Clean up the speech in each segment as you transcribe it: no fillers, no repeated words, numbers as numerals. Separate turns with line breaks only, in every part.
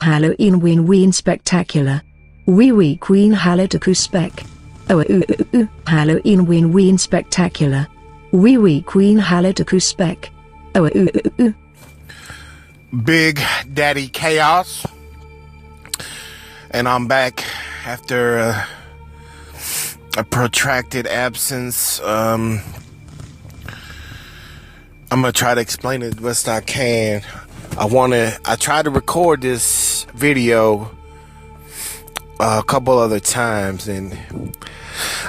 Halloween win spectacular. Wee queen halloween spec. Halloween win spectacular. Wee queen halloween spec.
Big Daddy Chaos. And I'm back after a protracted absence. I'm gonna try to explain it best I can. I tried to record this video a couple other times, and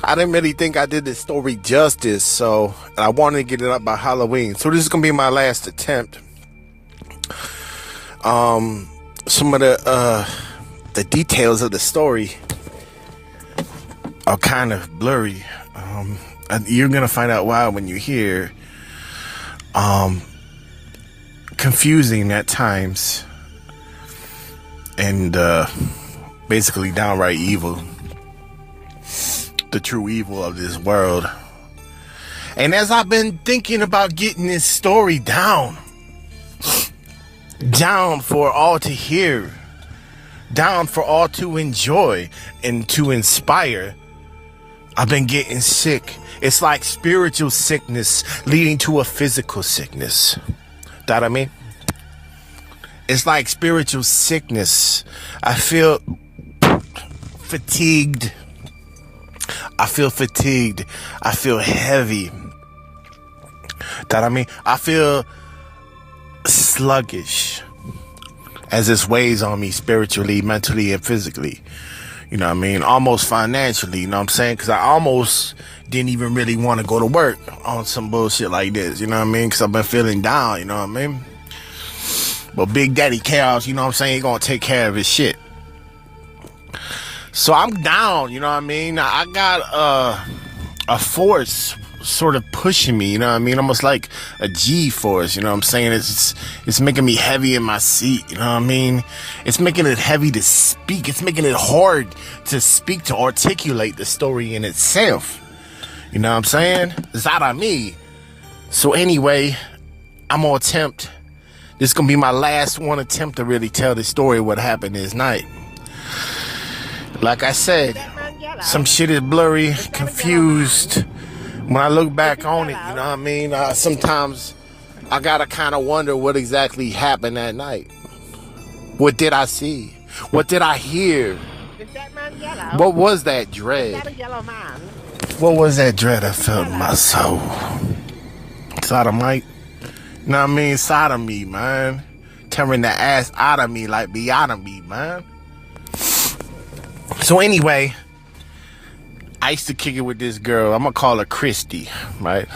I didn't really think I did this story justice, so I wanted to get it up by Halloween. So this is gonna be my last attempt. Some of the details of the story are kind of blurry. You're gonna find out why when you hear confusing at times, and basically downright evil, the true evil of this world. And as I've been thinking about getting this story down for all to hear, down for all to enjoy and to inspire, I've been getting sick. It's like spiritual sickness leading to a physical sickness. That I mean? It's like spiritual sickness. I feel fatigued. I feel heavy. That I mean? I feel sluggish as this weighs on me spiritually, mentally, and physically. You know what I mean? Almost financially, you know what I'm saying? Because I almost didn't even really want to go to work on some bullshit like this, you know what I mean? Because I've been feeling down, you know what I mean? But Big Daddy Chaos, you know what I'm saying? He's going to take care of his shit. So I'm down, you know what I mean? I got a force sort of pushing me, you know what I mean? Almost like a G force, you know what I'm saying? It's making me heavy in my seat, you know what I mean? It's making it heavy to speak. It's making it hard to speak, to articulate the story in itself. You know what I'm saying? It's out of me. So anyway, I'm gonna attempt. This is gonna be my last one attempt to really tell the story of what happened this night. Like I said, some shit is blurry, confused. When I look back on it, you know what I mean? Sometimes I gotta kind of wonder what exactly happened that night. What did I see? What did I hear?
Is that man yellow?
What was that dread?
Is that a yellow man?
What was that dread I felt in my soul? Sodomite? You know what I mean? Sodomy, man. Tearing the ass out of me like beyond me, man. So anyway, I used to kick it with this girl. I'm gonna call her Christy, right?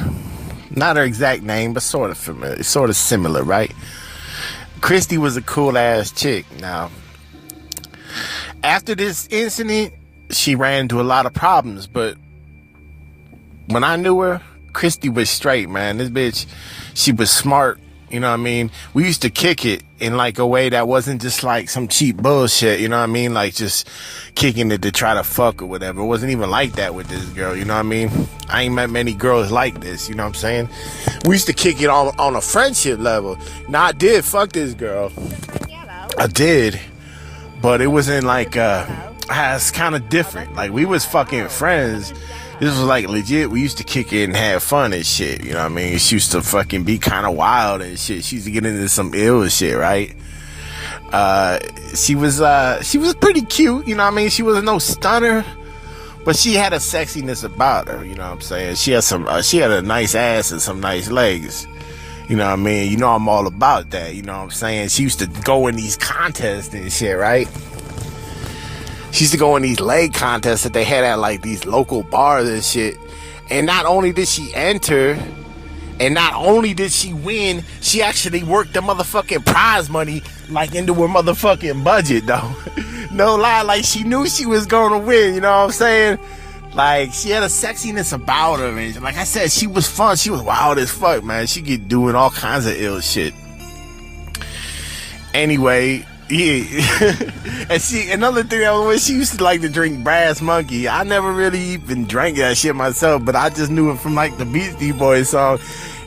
Not her exact name, but sort of familiar, sort of similar, right? Christy was a cool ass chick. Now, after this incident, she ran into a lot of problems, but when I knew her, Christy was straight, man. This bitch, she was smart. You know what I mean? We used to kick it in like a way that wasn't just like some cheap bullshit. You know what I mean? Like just kicking it to try to fuck or whatever. It wasn't even like that with this girl. You know what I mean? I ain't met many girls like this. You know what I'm saying? We used to kick it on a friendship level. Now I did fuck this girl. I did. But it wasn't like, it's kind of different. Like we was fucking friends. This was like legit. We used to kick it and have fun and shit. You know what I mean? She used to fucking be kind of wild and shit. She used to get into some ill shit, right? She was pretty cute. You know what I mean? She wasn't no stunner, but she had a sexiness about her. You know what I'm saying? She had a nice ass and some nice legs. You know what I mean? You know I'm all about that. You know what I'm saying? She used to go in these contests and shit, right? She used to go in these leg contests that they had at like these local bars and shit. And not only did she enter, and not only did she win, she actually worked the motherfucking prize money like into her motherfucking budget, though. No lie, like she knew she was gonna win, you know what I'm saying? Like she had a sexiness about her, and like I said, she was fun. She was wild as fuck, man. She could doing all kinds of ill shit. Anyway, yeah. And she, another thing that was, she used to like to drink Brass Monkey. I never really even drank that shit myself, but I just knew it from like the Beastie Boys song.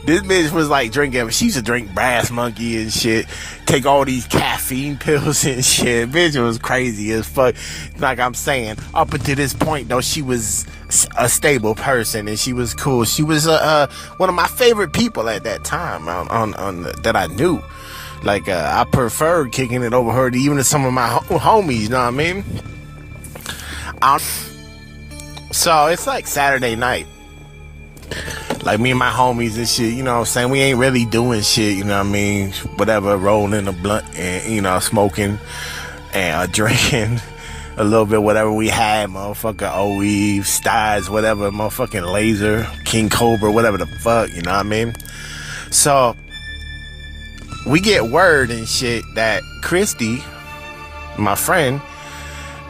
This bitch was like drinking. She used to drink Brass Monkey and shit. Take all these caffeine pills and shit. Bitch was crazy as fuck. Like I'm saying, up until this point though, she was a stable person and she was cool. She was one of my favorite people at that time on that I knew. Like I preferred kicking it over her to even to some of my homies. You know what I mean? So it's like Saturday night. Like me and my homies and shit, you know what I'm saying? We ain't really doing shit, you know what I mean? Whatever, rolling a blunt and, you know, smoking and drinking a little bit, whatever we had, motherfucker, OE, Styes, whatever, motherfucking Laser, King Cobra, whatever the fuck, you know what I mean? So, we get word and shit that Christy, my friend,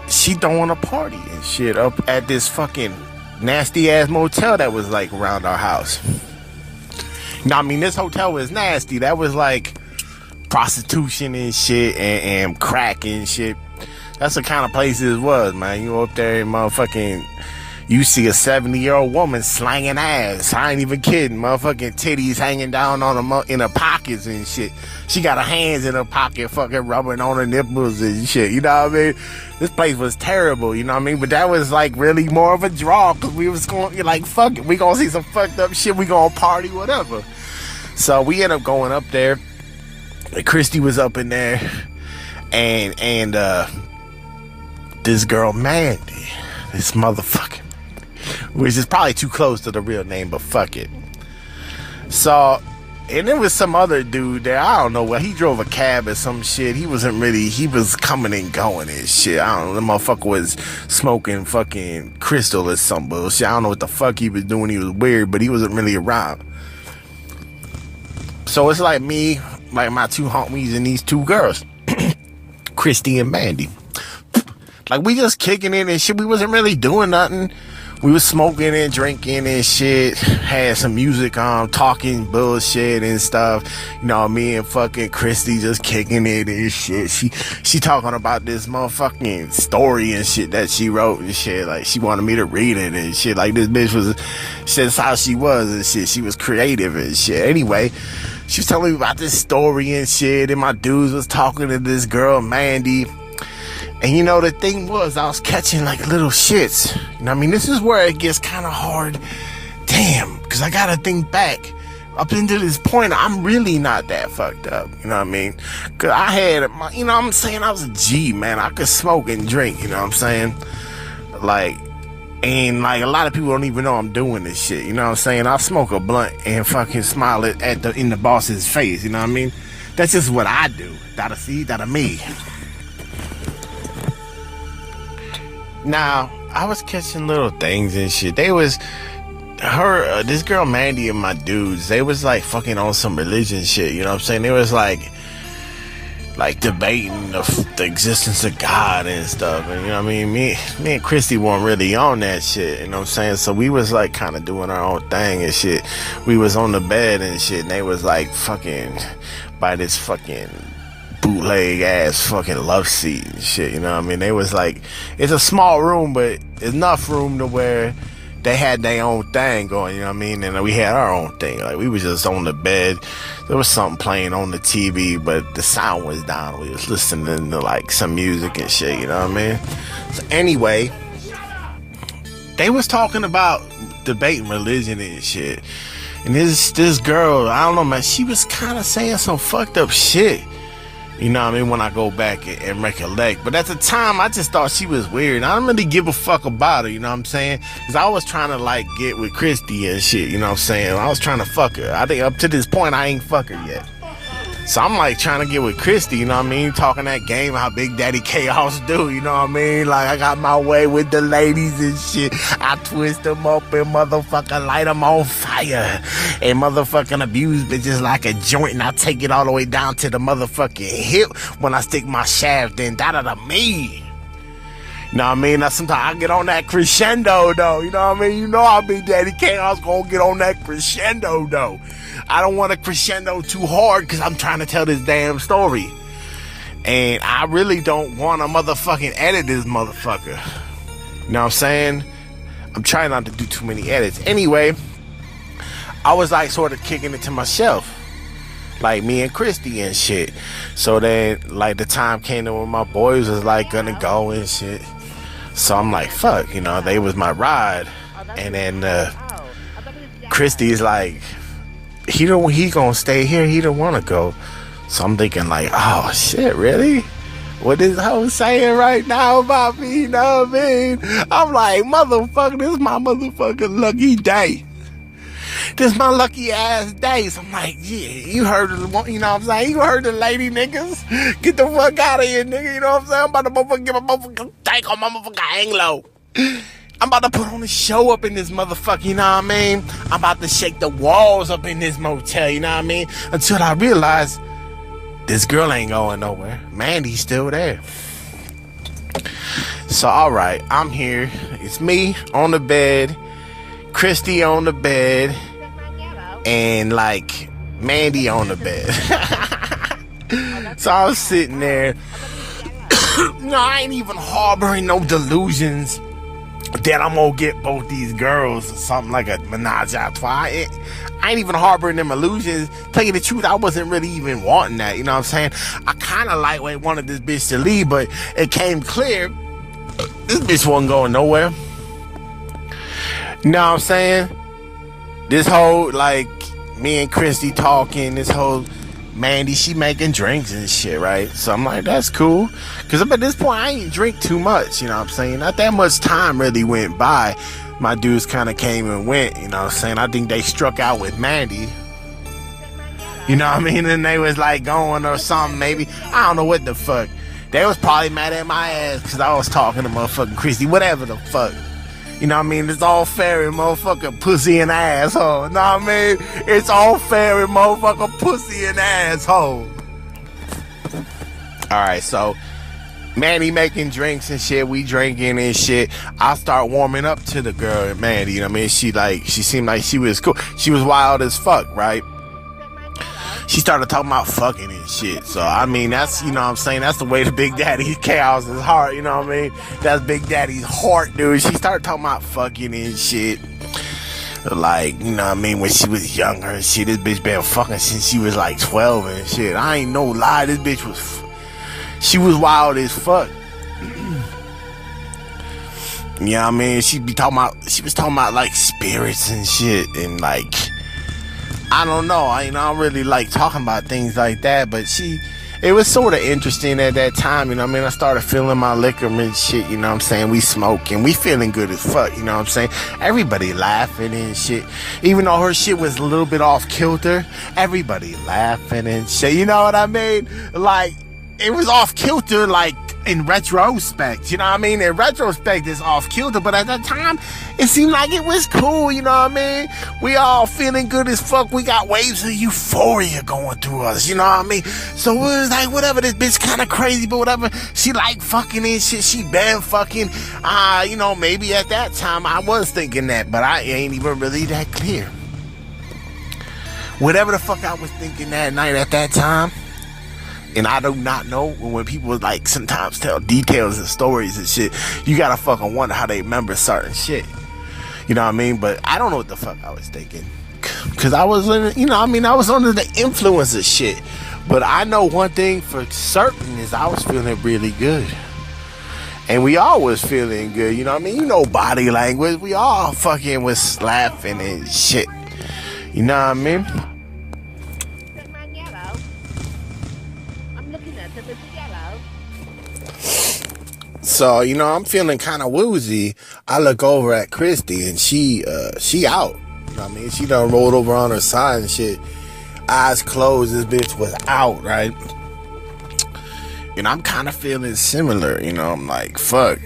she throwing a party and shit up at this fucking nasty ass motel that was like around our house. Now, I mean, this hotel was nasty. That was like prostitution and shit and crack and shit. That's the kind of place it was, man. You up there and motherfucking, you see a 70-year-old woman slanging ass. I ain't even kidding. Motherfucking titties hanging down on in her pockets and shit. She got her hands in her pocket, fucking rubbing on her nipples and shit. You know what I mean? This place was terrible, you know what I mean? But that was like really more of a draw because we was going, like, fuck it. We gonna see some fucked up shit. We gonna party, whatever. So we ended up going up there. Christy was up in there. And this girl, Mandy, this motherfucker, which is probably too close to the real name, but fuck it. So, and there was some other dude there, I don't know what, he drove a cab or some shit. He was coming and going and shit. I don't know, the motherfucker was smoking fucking crystal or some bullshit. I don't know what the fuck he was doing. He was weird, but he wasn't really around. So it's like me, like my two homies and these two girls, Christy and Mandy. Like, we just kicking it and shit. We wasn't really doing nothing. We was smoking and drinking and shit. Had some music on, talking bullshit and stuff. You know, me and fucking Christy just kicking it and shit. She talking about this motherfucking story and shit that she wrote and shit. Like, she wanted me to read it and shit. Like, this bitch was, shit, that's how she was and shit. She was creative and shit. Anyway, she was telling me about this story and shit. And my dudes was talking to this girl, Mandy. And you know, the thing was, I was catching like little shits. You know what I mean? This is where it gets kind of hard. Damn, because I gotta think back. Up until this point, I'm really not that fucked up. You know what I mean? Because I had, you know what I'm saying? I was a G, man. I could smoke and drink, you know what I'm saying? Like, and like a lot of people don't even know I'm doing this shit. You know what I'm saying? I'll smoke a blunt and fucking smile in the boss's face. You know what I mean? That's just what I do. That'll me. Now, I was catching little things and shit. They was, this girl Mandy and my dudes, they was like fucking on some religion shit, you know what I'm saying? They was like debating the existence of God and stuff. And you know what I mean? Me and Christy weren't really on that shit, you know what I'm saying? So we was like kind of doing our own thing and shit. We was on the bed and shit, and they was like fucking by this fucking bootleg ass fucking love seat and shit, you know what I mean? They was like, it's a small room, but enough room to where they had their own thing going, you know what I mean? And we had our own thing. Like, we was just on the bed. There was something playing on the TV, but the sound was down. We was listening to like some music and shit, you know what I mean? So anyway, they was talking about debating religion and shit. And this girl, I don't know, man, she was kind of saying some fucked up shit. You know what I mean? When I go back and recollect. But at the time, I just thought she was weird. I don't really give a fuck about her, you know what I'm saying? Because I was trying to, like, get with Christy and shit, you know what I'm saying? I was trying to fuck her. I think up to this point, I ain't fuck her yet. So I'm, like, trying to get with Christy, you know what I mean? Talking that game, how Big Daddy Chaos do, you know what I mean? Like, I got my way with the ladies and shit. I twist them up and motherfucking light them on fire. And motherfucking abuse bitches like a joint. And I take it all the way down to the motherfucking hip when I stick my shaft in. Da-da-da me. You know what I mean? Now, sometimes I get on that crescendo, though. You know what I mean? You know how Big Daddy Chaos gonna get on that crescendo, though. I don't want to crescendo too hard because I'm trying to tell this damn story. And I really don't want to motherfucking edit this motherfucker. You know what I'm saying? I'm trying not to do too many edits. Anyway, I was like sort of kicking it to myself, like me and Christy and shit. So then like the time came to when my boys was like gonna go and shit. So I'm like, fuck, you know, they was my ride. And then Christy's like, he gonna stay here, he don't wanna go. So I'm thinking like, oh shit, really? What this hoe saying right now about me, you know what I mean? I'm like, motherfucker, this is my motherfucking lucky day. This is my lucky ass day. So I'm like, yeah, you heard of the, you know what I'm saying? You heard the lady niggas. Get the fuck out of here, nigga, you know what I'm saying? I'm about to motherfucking get my motherfucking tank on my motherfucking hang low. I'm about to put on a show up in this motherfucker, you know what I mean? I'm about to shake the walls up in this motel, you know what I mean? Until I realize this girl ain't going nowhere. Mandy's still there. So, alright, I'm here. It's me on the bed, Christy on the bed, and like Mandy on the bed. So I was sitting there. No, I ain't even harboring no delusions that I'm gonna get both these girls or something like a menage a trois. I ain't even harboring them illusions. Tell you the truth, I wasn't really even wanting that, you know what I'm saying? I kind of lightweight wanted this bitch to leave, but it came clear this bitch wasn't going nowhere. You know what I'm saying? This whole, like, me and Christy talking, this whole Mandy, she making drinks and shit, right? So I'm like, that's cool. Because at this point, I ain't drink too much, you know what I'm saying? Not that much time really went by. My dudes kind of came and went, you know what I'm saying? I think they struck out with Mandy. You know what I mean? And they was like going or something, maybe. I don't know what the fuck. They was probably mad at my ass because I was talking to motherfucking Christy. Whatever the fuck. You know what I mean? It's all fair in motherfucking pussy and asshole. You know what I mean? It's all fair in motherfucking pussy and asshole. Alright, so Mandy making drinks and shit, we drinking and shit. I start warming up to the girl, Mandy, you know what I mean? She seemed like she was cool. She was wild as fuck, right? She started talking about fucking and shit. So, I mean, that's, you know what I'm saying? That's the way the Big Daddy's chaos is heart, you know what I mean? That's Big Daddy's heart, dude. She started talking about fucking and shit. Like, you know what I mean? When she was younger and shit, this bitch been fucking since she was like 12 and shit. I ain't no lie, this bitch was, she was wild as fuck. You know what I mean? She was talking about like spirits and shit and like, I don't know. I don't really like talking about things like that, but it was sort of interesting at that time, you know what I mean? I started feeling my liquor and shit, you know what I'm saying? We smoking, we feeling good as fuck, you know what I'm saying? Everybody laughing and shit. Even though her shit was a little bit off kilter, everybody laughing and shit, you know what I mean? Like, it was off kilter, like, in retrospect, you know what I mean? In retrospect, it's off kilter, but at that time, it seemed like it was cool, you know what I mean? We all feeling good as fuck. We got waves of euphoria going through us, you know what I mean? So it was like, whatever, this bitch kind of crazy, but whatever. She like fucking and shit. She been fucking. You know, maybe at that time I was thinking that, but I ain't even really that clear. Whatever the fuck I was thinking that night at that time, and I do not know, when people like sometimes tell details and stories and shit, you gotta fucking wonder how they remember certain shit. You know what I mean? But I don't know what the fuck I was thinking. Cause I was, I was under the influence of shit. But I know one thing for certain is I was feeling really good. And we all was feeling good, you know what I mean? You know body language. We all fucking was laughing and shit. You know what I mean? So, you know, I'm feeling kind of woozy. I look over at Christy and she out. You know what I mean? She done rolled over on her side and shit. Eyes closed, this bitch was out, right? And I'm kind of feeling similar, you know? I'm like, fuck.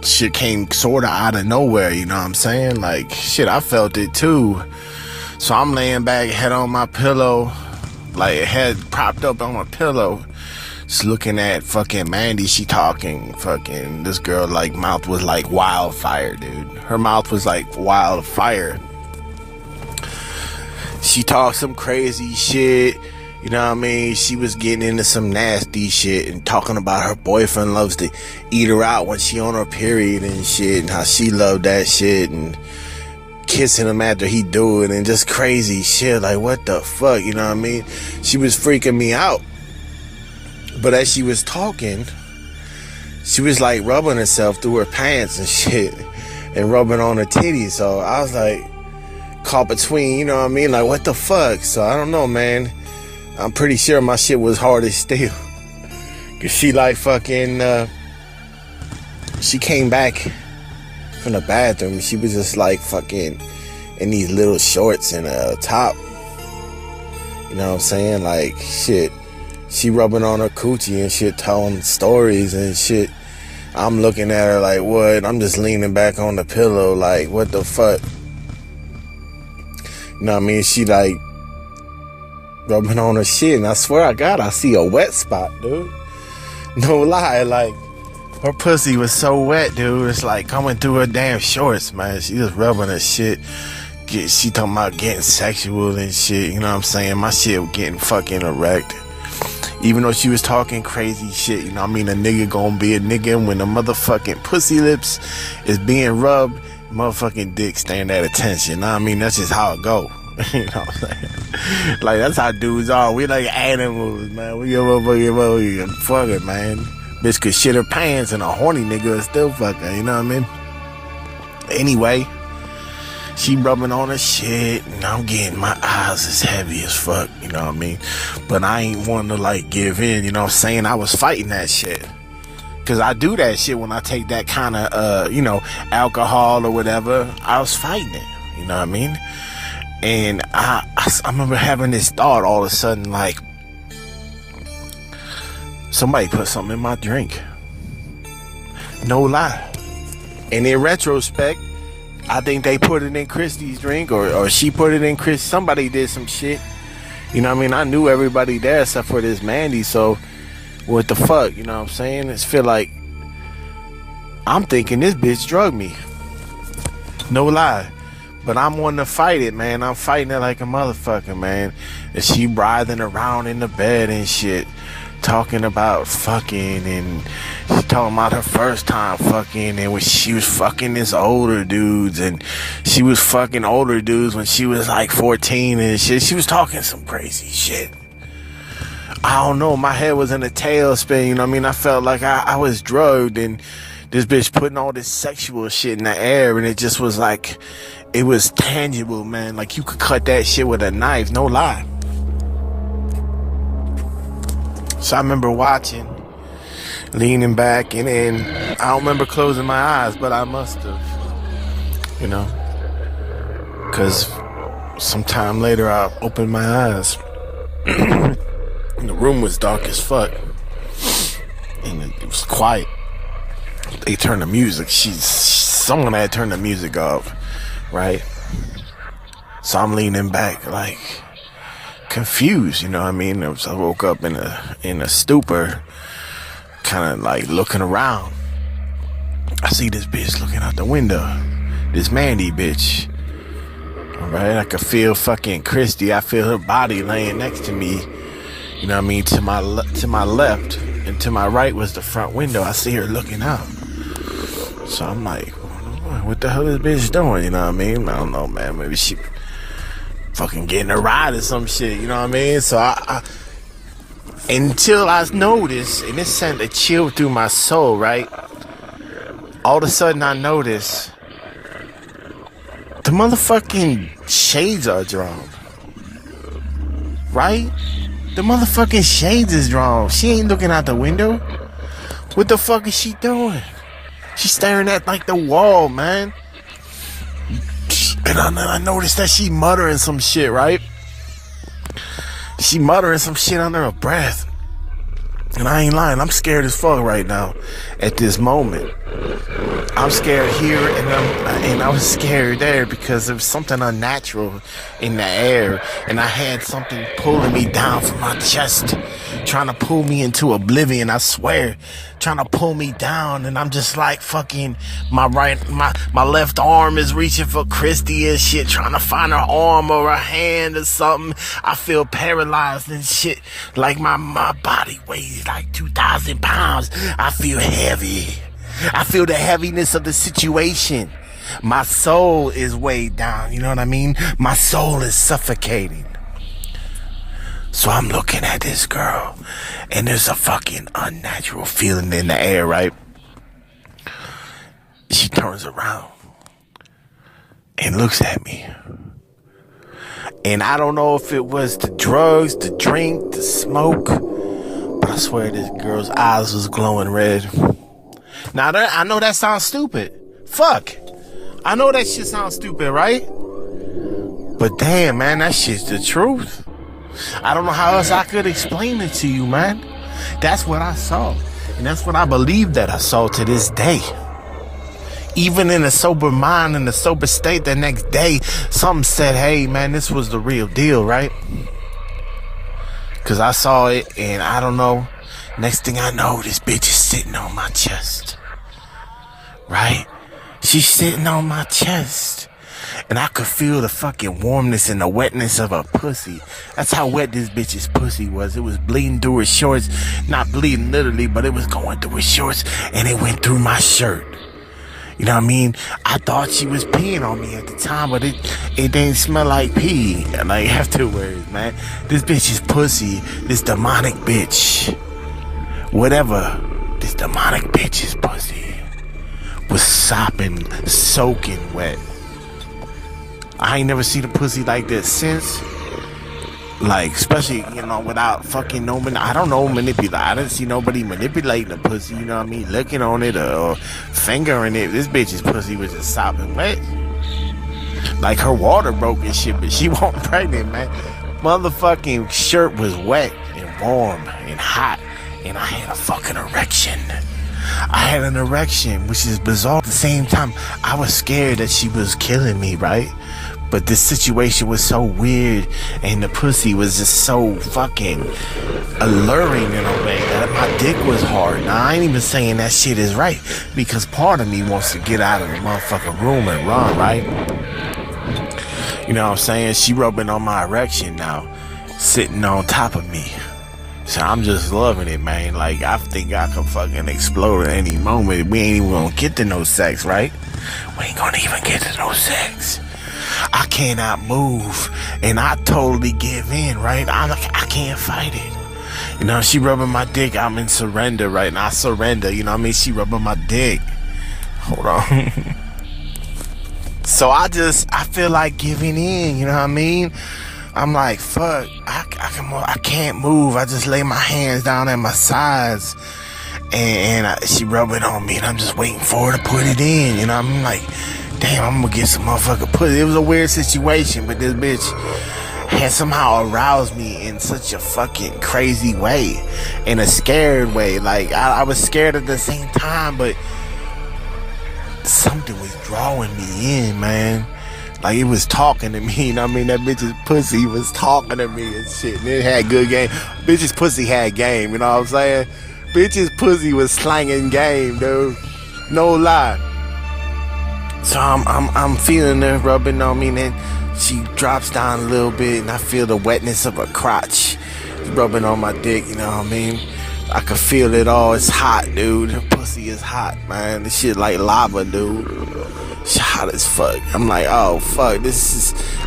Shit came sort of out of nowhere, you know what I'm saying? Like, shit, I felt it too. So I'm laying back, head on my pillow, like head propped up on my pillow. Just looking at fucking Mandy, she talking, fucking, this girl, like, mouth was like wildfire, dude. Her mouth was like wildfire. She talked some crazy shit, you know what I mean? She was getting into some nasty shit and talking about her boyfriend loves to eat her out when she on her period and shit, and how she loved that shit, and kissing him after he do it and just crazy shit. Like, what the fuck, you know what I mean? She was freaking me out. But as she was talking, she was like rubbing herself through her pants and shit and rubbing on her titties. So I was like caught between, you know what I mean? Like, what the fuck? So I don't know, man. I'm pretty sure my shit was hard as steel. Cause she like fucking, she came back from the bathroom. She was just like fucking in these little shorts and a top. You know what I'm saying? Like, shit. She rubbing on her coochie and shit, telling stories and shit. I'm looking at her like, what? I'm just leaning back on the pillow like, what the fuck? You know what I mean? She like rubbing on her shit, and I swear I see a wet spot, dude. No lie, like, her pussy was so wet, dude. It's like coming through her damn shorts, man. She just rubbing her shit. She talking about getting sexual and shit, you know what I'm saying? My shit was getting fucking erect. Even though she was talking crazy shit, you know what I mean? A nigga gonna be a nigga, and when the motherfucking pussy lips is being rubbed, motherfucking dick stand at attention. You know what I mean? That's just how it go. You know what I'm saying? Like, that's how dudes are. We like animals, man. We fuck it, man. Bitch could shit her pants and a horny nigga is still fuck her, you know what I mean? Anyway, she rubbing on her shit, and I'm getting my eyes as heavy as fuck, you know what I mean? But I ain't wanting to like give in, you know what I'm saying? I was fighting that shit. Cause I do that shit when I take that kind of, you know, alcohol or whatever. I was fighting it, you know what I mean? And I remember having this thought all of a sudden, like, somebody put something in my drink. No lie. And in retrospect, I think they put it in Christy's drink, or she put it in Chris. Somebody did some shit. You know what I mean? I knew everybody there except for this Mandy, so what the fuck, you know what I'm saying? It's feel like I'm thinking this bitch drugged me. No lie. But I'm wanting to fight it, man. I'm fighting it like a motherfucker, man. And she writhing around in the bed and shit, talking about fucking, and she talking about her first time fucking, and when she was fucking this older dudes, and she was fucking older dudes when she was like 14 and shit. She was talking some crazy shit. I don't know, my head was in a tailspin, you know what I mean? I felt like I was drugged, and this bitch putting all this sexual shit in the air, and it just was like, it was tangible, man. Like, you could cut that shit with a knife, no lie. So I remember watching, leaning back, and then I don't remember closing my eyes, but I must have, you know, because sometime later I opened my eyes and the room was dark as fuck, and it was quiet. They turned the music, someone had turned the music off, right? So I'm leaning back like confused, you know what I mean? I woke up in a stupor, kind of like looking around. I see this bitch looking out the window, this Mandy bitch. All right, I could feel fucking Christy. I feel her body laying next to me. You know what I mean? To my left and to my right was the front window. I see her looking out. So I'm like, what the hell is this bitch doing? You know what I mean? I don't know, man. Maybe she fucking getting a ride or some shit. You know what I mean? So I until I noticed, and it sent a chill through my soul, right? All of a sudden I noticed the motherfucking shades are drawn. Right? The motherfucking shades is drawn. She ain't looking out the window. What the fuck is she doing? She's staring at like the wall, man. And I noticed that she muttering some shit, right? She muttering some shit under her breath. And I ain't lying, I'm scared as fuck right now at this moment. I'm scared here, and I was scared there because there was something unnatural in the air, and I had something pulling me down from my chest, trying to pull me into oblivion, I swear, trying to pull me down, and I'm just like fucking, my left arm is reaching for Christy and shit, trying to find her arm or her hand or something. I feel paralyzed and shit, like my body weighs like 2,000 pounds. I feel heavy. I feel the heaviness of the situation. My soul is weighed down, you know what I mean? My soul is suffocating. So I'm looking at this girl, and there's a fucking unnatural feeling in the air, right? She turns around and looks at me. And I don't know if it was the drugs, the drink, the smoke, but I swear this girl's eyes was glowing red. Now, I know that sounds stupid. Fuck. I know that shit sounds stupid, right? But damn, man, that shit's the truth. I don't know how else I could explain it to you, man. That's what I saw. And that's what I believe that I saw to this day. Even in a sober mind, in a sober state, the next day, something said, hey, man, this was the real deal, right? Because I saw it, and I don't know. Next thing I know, this bitch is sitting on my chest. Right? She's sitting on my chest. And I could feel the fucking warmness and the wetness of her pussy. That's how wet this bitch's pussy was. It was bleeding through her shorts. Not bleeding literally, but it was going through her shorts. And it went through my shirt. You know what I mean? I thought she was peeing on me at the time, but it didn't smell like pee. Like, afterwards, man. This bitch's pussy, this demonic bitch, whatever, this demonic bitch's pussy was sopping, soaking wet. I ain't never seen a pussy like this since. Like, especially, you know, without fucking I don't know, manipulate. I didn't see nobody manipulating the pussy, you know what I mean? Looking on it or fingering it. This bitch's pussy was just sopping wet. Like, her water broke and shit, but she wasn't pregnant, man. Motherfucking shirt was wet and warm and hot, and I had a fucking erection. I had an erection, which is bizarre. At the same time, I was scared that she was killing me, right? But this situation was so weird, and the pussy was just so fucking alluring in a way that my dick was hard. Now, I ain't even saying that shit is right, because part of me wants to get out of the motherfucking room and run, right? You know what I'm saying? She rubbing on my erection now, sitting on top of me. So I'm just loving it, man. Like, I think I could fucking explode at any moment. We ain't even gonna get to no sex, right? We ain't gonna even get to no sex. I cannot move, and I totally give in, right? I can't fight it. You know, she rubbing my dick, I'm in surrender, right? And I surrender, you know what I mean? She rubbing my dick. Hold on. So I feel like giving in, you know what I mean? I'm like, fuck, I can't move. I just lay my hands down at my sides, and she rubbing on me, and I'm just waiting for her to put it in, you know what I mean? Like, damn, I'm gonna get some motherfucker pussy. It was a weird situation, but this bitch had somehow aroused me in such a fucking crazy way, in a scared way. Like, I was scared at the same time, but something was drawing me in, man. Like, it was talking to me, you know what I mean? That bitch's pussy was talking to me and shit, and it had good game. Bitch's pussy had game, you know what I'm saying? Bitch's pussy was slanging game, dude. No lie. So I'm feeling her rubbing on me, and then she drops down a little bit, and I feel the wetness of her crotch rubbing on my dick, you know what I mean? I can feel it all. It's hot, dude. Her pussy is hot, man. This shit like lava, dude. It's hot as fuck. I'm like, oh fuck,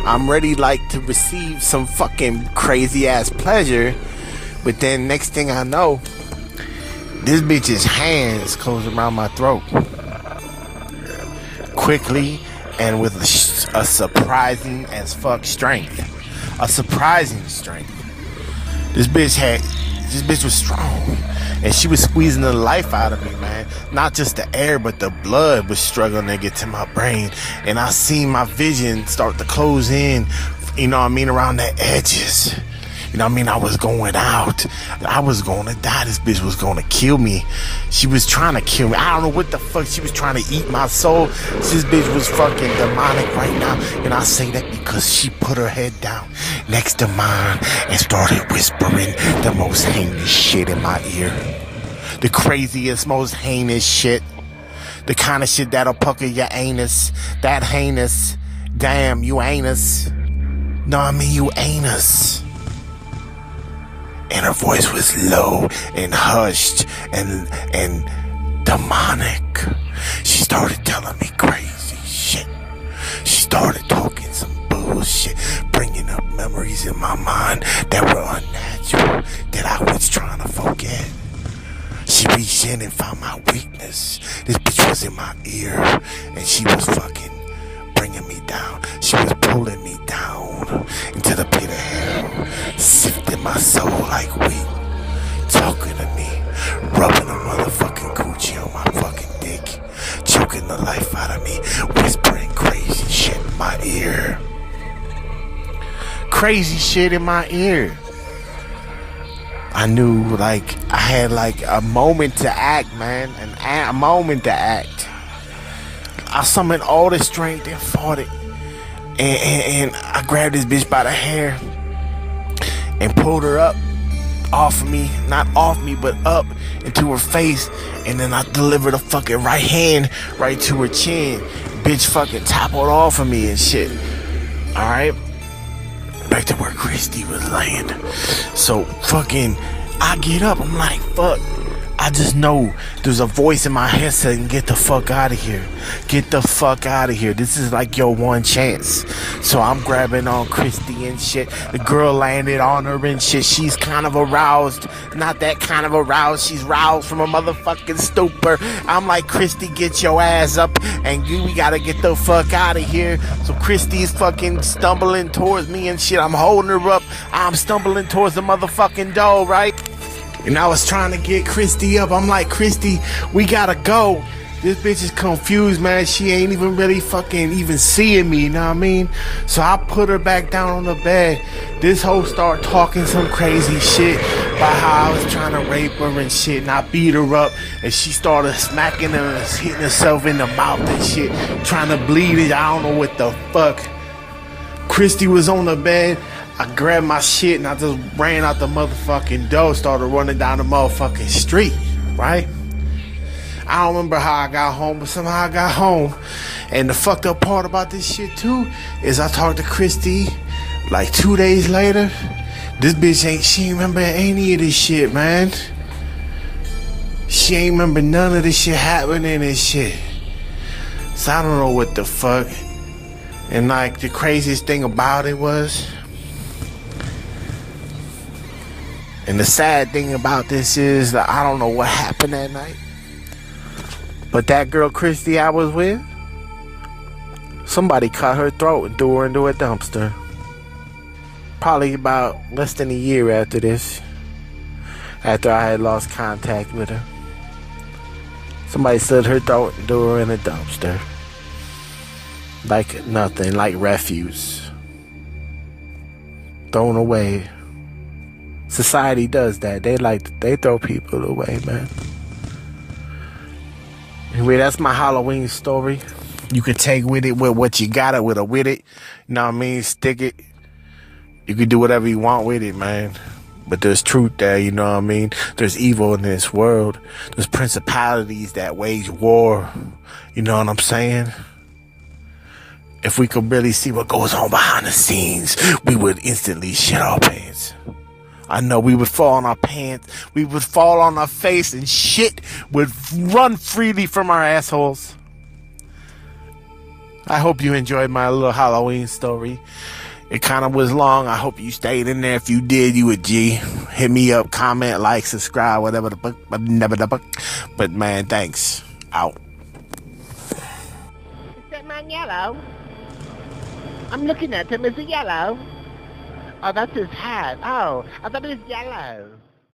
I'm ready like to receive some fucking crazy ass pleasure. But then next thing I know, this bitch's hands close around my throat. Quickly and with a surprising as fuck strength. A surprising strength. This bitch was strong, and she was squeezing the life out of me, man. Not just the air, but the blood was struggling to get to my brain, and I seen my vision start to close in, you know what I mean, around the edges. You know what I mean? I was going out. I was going to die. This bitch was going to kill me. She was trying to kill me. I don't know what the fuck. She was trying to eat my soul. This bitch was fucking demonic right now. And I say that because she put her head down next to mine and started whispering the most heinous shit in my ear. The craziest, most heinous shit. The kind of shit that'll pucker your anus. That heinous. Damn, you anus. No, I mean you anus. And her voice was low and hushed and demonic. She started telling me crazy shit. started talking some bullshit, bringing up memories in my mind that were unnatural, that I was trying to forget. She reached in and found my weakness. This bitch was in my ear, and she was fucking bringing me down. She was pulling me down into the pit of hell, sifting my soul like wheat, talking to me, rubbing a motherfucking coochie on my fucking dick, choking the life out of me, whispering crazy shit in my ear. Crazy shit in my ear. I knew, like, I had like a moment to act, man, a moment to act. I summoned all the strength and fought it, and I grabbed this bitch by the hair and pulled her up off of me, not off me, but up into her face, and then I delivered a fucking right hand right to her chin. Bitch fucking toppled off of me and shit. Alright? Back to where Christy was laying. So fucking I get up, I'm like, fuck. I just know there's a voice in my head saying, get the fuck out of here. Get the fuck out of here. This is like your one chance. So I'm grabbing on Christy and shit. The girl landed on her and shit. She's kind of aroused. Not that kind of aroused. She's roused from a motherfucking stupor. I'm like, Christy, get your ass up. And we gotta get the fuck out of here. So Christy's fucking stumbling towards me and shit. I'm holding her up. I'm stumbling towards the motherfucking door, right? And I was trying to get Christy up. I'm like, Christy, we gotta go. This bitch is confused, man. She ain't even really fucking even seeing me, you know what I mean? So I put her back down on the bed. This hoe start talking some crazy shit about how I was trying to rape her and shit. And I beat her up. And she started smacking her and hitting herself in the mouth and shit. Trying to bleed it. I don't know what the fuck. Christy was on the bed. I grabbed my shit and I just ran out the motherfucking door, started running down the motherfucking street, right? I don't remember how I got home, but somehow I got home. And the fucked up part about this shit too is I talked to Christy like 2 days later. This bitch she ain't remember any of this shit, man. She ain't remember none of this shit happening and shit. So I don't know what the fuck. And like the craziest thing about it was, and the sad thing about this is that I don't know what happened that night, but that girl Christy I was with, somebody cut her throat and threw her into a dumpster. Probably about less than a year after this, after I had lost contact with her. Somebody slit her throat and threw her in a dumpster. Like nothing, like refuse. Thrown away. Society does that. They throw people away, man. Anyway, that's my Halloween story. You could take with it with what you got it with it. You know what I mean? Stick it. You can do whatever you want with it, man. But there's truth there, you know what I mean? There's evil in this world. There's principalities that wage war. You know what I'm saying? If we could really see what goes on behind the scenes, we would instantly shit our pants. I know we would fall on our pants, we would fall on our face, and shit would run freely from our assholes. I hope you enjoyed my little Halloween story. It kind of was long. I hope you stayed in there. If you did, you a G. Hit me up, comment, like, subscribe, whatever the fuck, but never the fuck. But man, thanks. Out.
Is that man yellow? I'm looking at him. Is he yellow? Oh, that's his hat. Oh, I thought it was yellow.